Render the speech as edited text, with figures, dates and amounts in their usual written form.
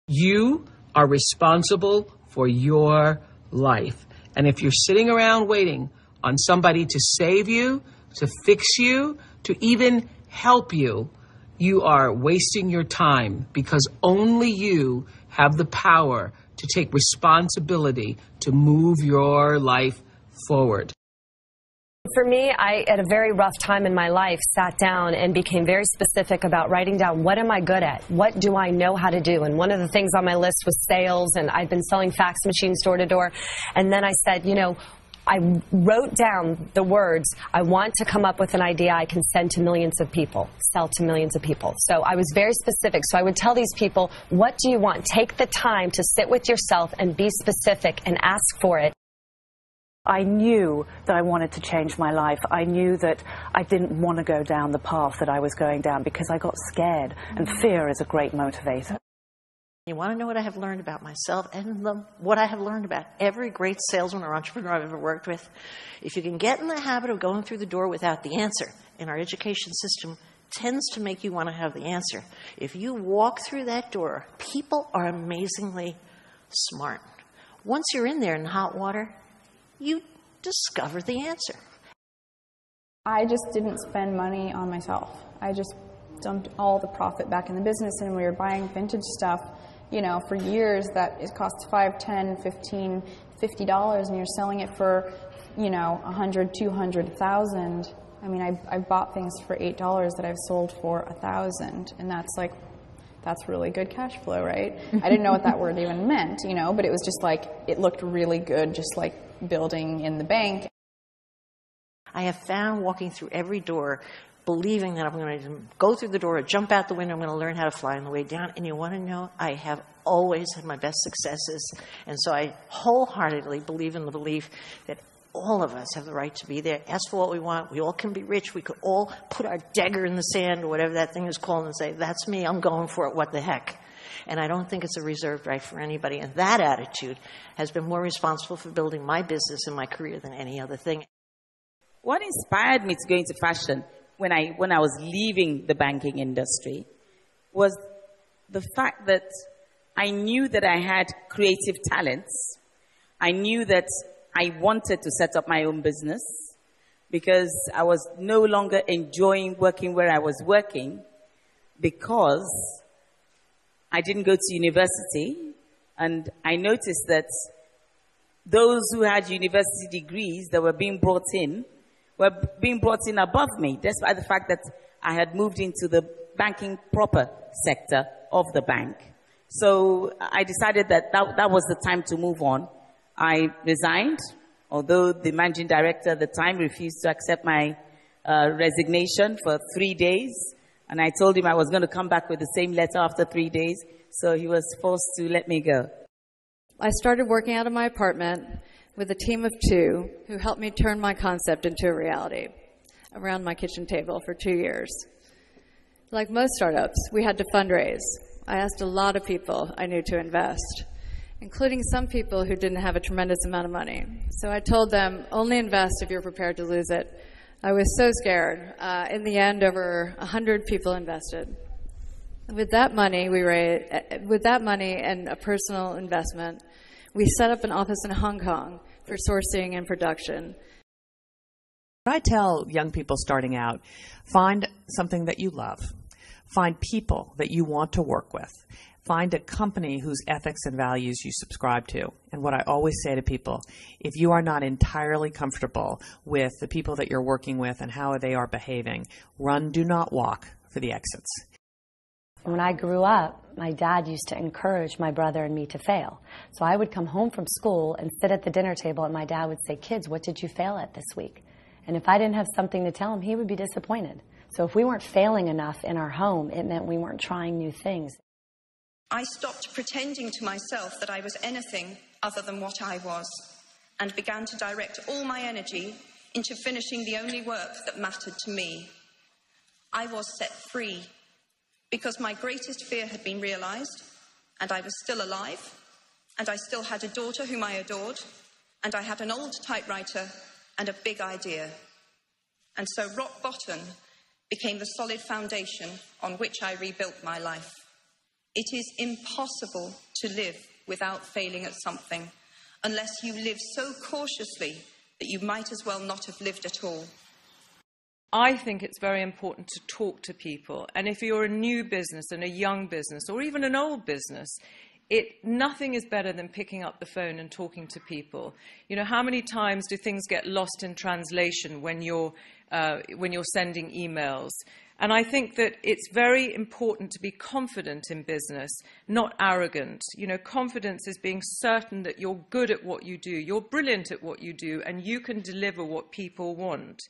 You are responsible for your life. And if you're sitting around waiting on somebody to save you, to fix you, to even help you, you are wasting your time, because only you have the power to take responsibility to move your life forward. For me, I, at a very rough time in my life, sat down and became very specific about writing down, what am I good at? What do I know how to do? And one of the things on my list was sales, and I'd been selling fax machines door to door. And then I said, you know, I wrote down the words, I want to come up with an idea I can send to millions of people, sell to millions of people. So I was very specific. So I would tell these people, what do you want? Take the time to sit with yourself and be specific and ask for it. I knew that I wanted to change my life. I knew that I didn't want to go down the path that I was going down because I got scared, and fear is a great motivator. You want to know what I have learned about myself and what I have learned about every great salesman or entrepreneur I've ever worked with? If you can get in the habit of going through the door without the answer, and our education system tends to make you want to have the answer. If you walk through that door, people are amazingly smart. Once you're in there in hot water, you discover the answer. I just didn't spend money on myself. I just dumped all the profit back in the business, and we were buying vintage stuff, you know, for years that it costs $5, $10, $15, $50, and you're selling it for, you know, $100, $200, $1,000. I mean, I've bought things for $8 that I've sold for $1,000, and that's really good cash flow, right? I didn't know what that word even meant, you know, but it was just like, it looked really good, just like building in the bank. I have found walking through every door, believing that I'm going to go through the door or jump out the window, I'm going to learn how to fly on the way down. And you want to know, I have always had my best successes. And so I wholeheartedly believe in the belief that all of us have the right to be there, ask for what we want. We all can be rich. We could all put our dagger in the sand, or whatever that thing is called, and say, that's me, I'm going for it, what the heck. And I don't think it's a reserved right for anybody. And that attitude has been more responsible for building my business and my career than any other thing. What inspired me to go into fashion when I was leaving the banking industry was the fact that I knew that I had creative talents. I knew that I wanted to set up my own business because I was no longer enjoying working where I was working because I didn't go to university, and I noticed that those who had university degrees that were being brought in were being brought in above me, despite the fact that I had moved into the banking proper sector of the bank. So I decided that was the time to move on. I resigned, although the managing director at the time refused to accept my resignation for 3 days. And I told him I was going to come back with the same letter after 3 days. So he was forced to let me go. I started working out of my apartment with a team of 2 who helped me turn my concept into a reality around my kitchen table for 2 years. Like most startups, we had to fundraise. I asked a lot of people I knew to invest, including some people who didn't have a tremendous amount of money. So I told them, only invest if you're prepared to lose it. I was so scared. In the end, over 100 people invested. With that money and a personal investment, we set up an office in Hong Kong for sourcing and production. I tell young people starting out, find something that you love. Find people that you want to work with. Find a company whose ethics and values you subscribe to. And what I always say to people, if you are not entirely comfortable with the people that you're working with and how they are behaving, run, do not walk for the exits. When I grew up, my dad used to encourage my brother and me to fail. So I would come home from school and sit at the dinner table, and my dad would say, kids, what did you fail at this week? And if I didn't have something to tell him, he would be disappointed. So if we weren't failing enough in our home, it meant we weren't trying new things. I stopped pretending to myself that I was anything other than what I was, and began to direct all my energy into finishing the only work that mattered to me. I was set free because my greatest fear had been realized, and I was still alive, and I still had a daughter whom I adored, and I had an old typewriter and a big idea. And so rock bottom became the solid foundation on which I rebuilt my life. It is impossible to live without failing at something, unless you live so cautiously that you might as well not have lived at all. I think it's very important to talk to people. And if you're a new business and a young business or even an old business, nothing is better than picking up the phone and talking to people. You know, how many times do things get lost in translation when you're sending emails? And I think that it's very important to be confident in business, not arrogant. You know, confidence is being certain that you're good at what you do, you're brilliant at what you do, and you can deliver what people want.